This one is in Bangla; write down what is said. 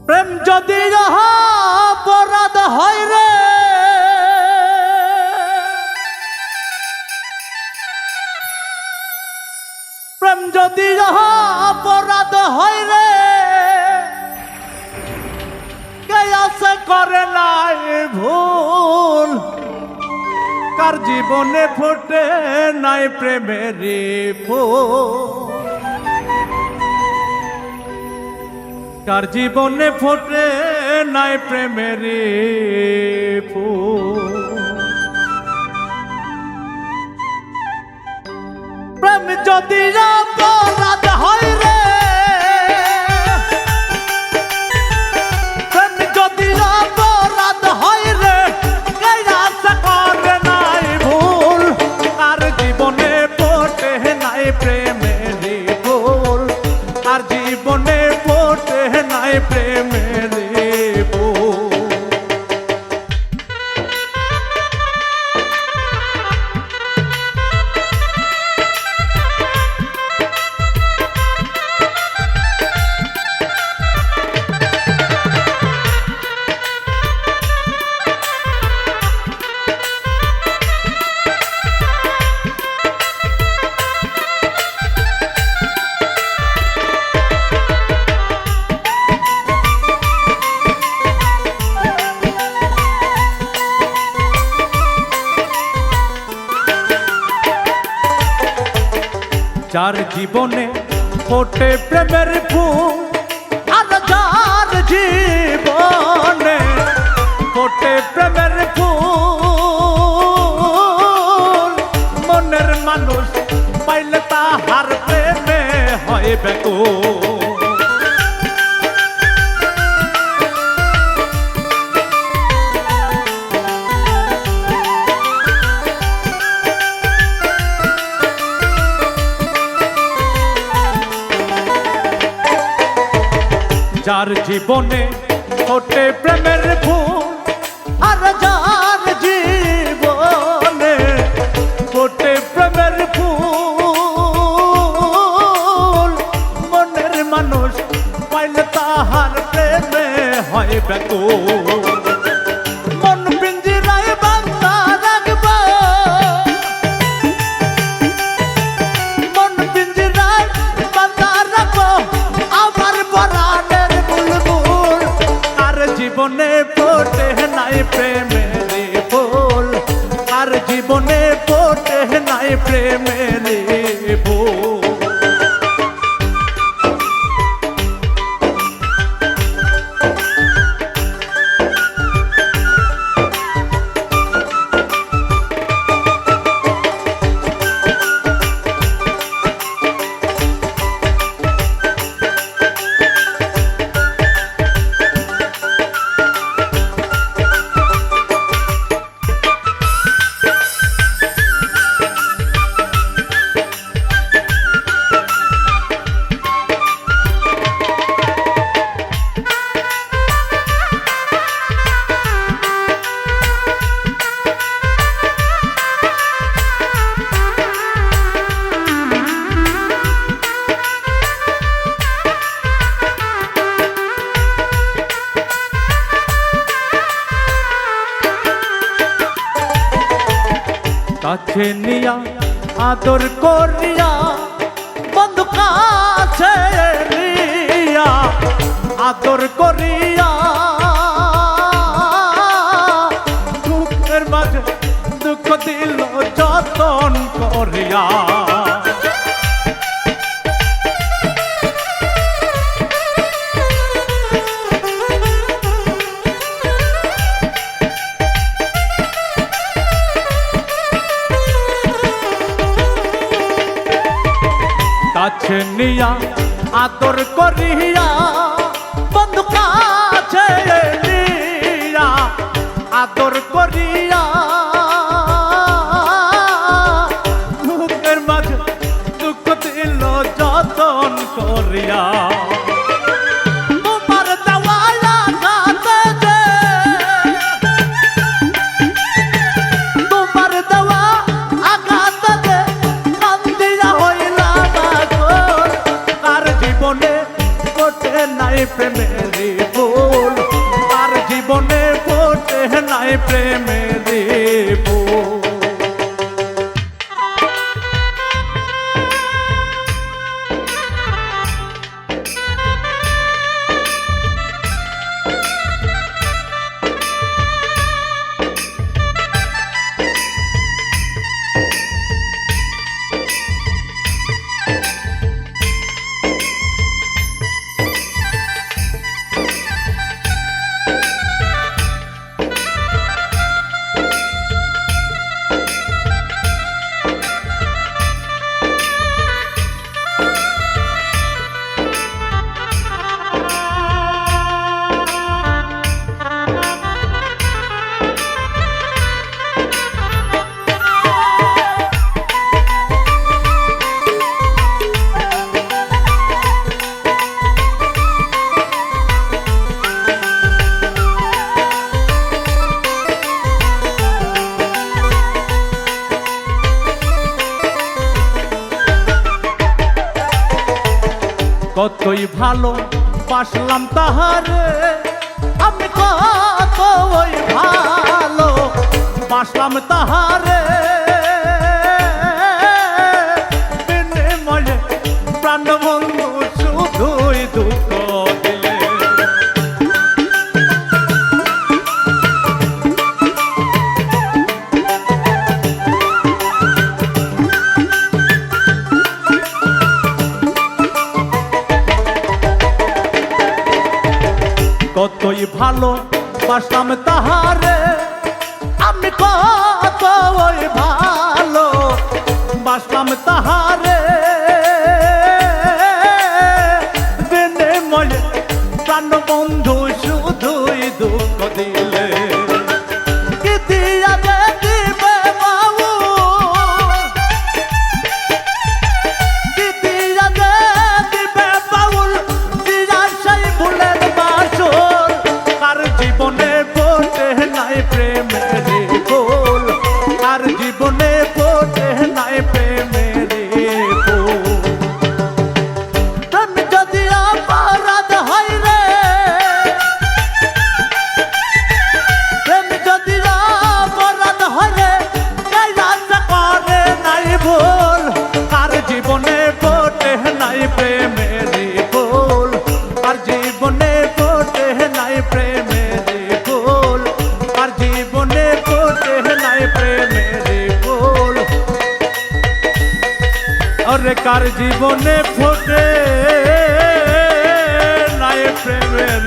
প্রেম যদি অপরাধ হয় রে, প্রেম যদি অপরাধ হয় রে, কে আছে করে নাই ভুল, কার জীবনে ফোটে নাই প্রেমের ফুল, কার জীবনে ফোটে নাই প্রেমের ফুল। প্রেম যদি অপরাধ হয় রে, প্রেম যদি অপরাধ হয় রে, কে আশা করে নাই ভুল, কার জীবনে ফোটে নাই প্রেমের ফুল, কার জীবনে ফোটে নাই প্রেমের ফুল। যার জীবনে ফোটে প্রেমের ফুল, আর যার জীবনে ফোটে প্রেমের ফুল, মনের মানুষ পাইলে তাহার প্রেমে হয় ব্যাকুল। যার জীবনে ফোটে প্রেমের ফুল, আর যার জীবনে ফোটে প্রেমের ফুল, মনের মানুষ পাইলে তাহার প্রেমে হয় ব্যাকুল। মন পিঞ্জিরায় বাঁধা রাখবো, মন পিঞ্জিরায় বাঁধা রাখবো আমার পরাণের বুলবুল, কার জীবনে ফোটে নাই প্রেমের ফুল, কার জীবনে ফোটে নাই প্রেমের ফুল। কাছে নিয়া আদর করিয়া, বন্ধু কাছে নিয়া আদর করিয়া, দুঃখের মাঝে দুঃখ দিল যতন করিয়া। কাছে নিয়া আদর করিয়া, বন্ধু কাছে নিয়া আদর করিয়া, দুঃখের মাঝে দুঃখ দিল যতন করিয়া। তোমার দেওয়ালা গাতে যে, তোমার দেওয়া আঘাতে যে কান্দিয়া হইলা বাগর, কার জীবনে ফোটে নাই প্রেমের ফুল। কতই ভালো বাসলাম তাহারে, আমি কতই ভালো বাসলাম তাহারে, বিনিময়ে প্রাণ বন্ধু শুধুই দুঃখ দিলে। কতই ভালো বাসলাম তাহারে, আমি কতই ভালো বাসলাম তাহারে, বিনিময়ে প্রাণ বন্ধু শুধুই দুঃখ দিলে। কি দিয়া যে দিবে বাবু, কি দিয়া যে দিবে বাউল, দিয়া সেই ভুলের বাসর। আর জীবনে পড়ে নাই প্রেমের ফুল, আর জীবনে পড়ে নাই প্রেমের ফুল। প্রেম যদি অপরাধ হয় রে, প্রেম যদি অপরাধ হয় রে, এই রাজা করে নাই ভুল। আর জীবনে পড়ে নাই প্রেমের ফুল, আর জীবনে পড়ে নাই প্রেমের ফুল, আর জীবনে পড়ে নাই প্রেমের ফুল। আরে কার জীবনে ফোটে নাই প্রেমের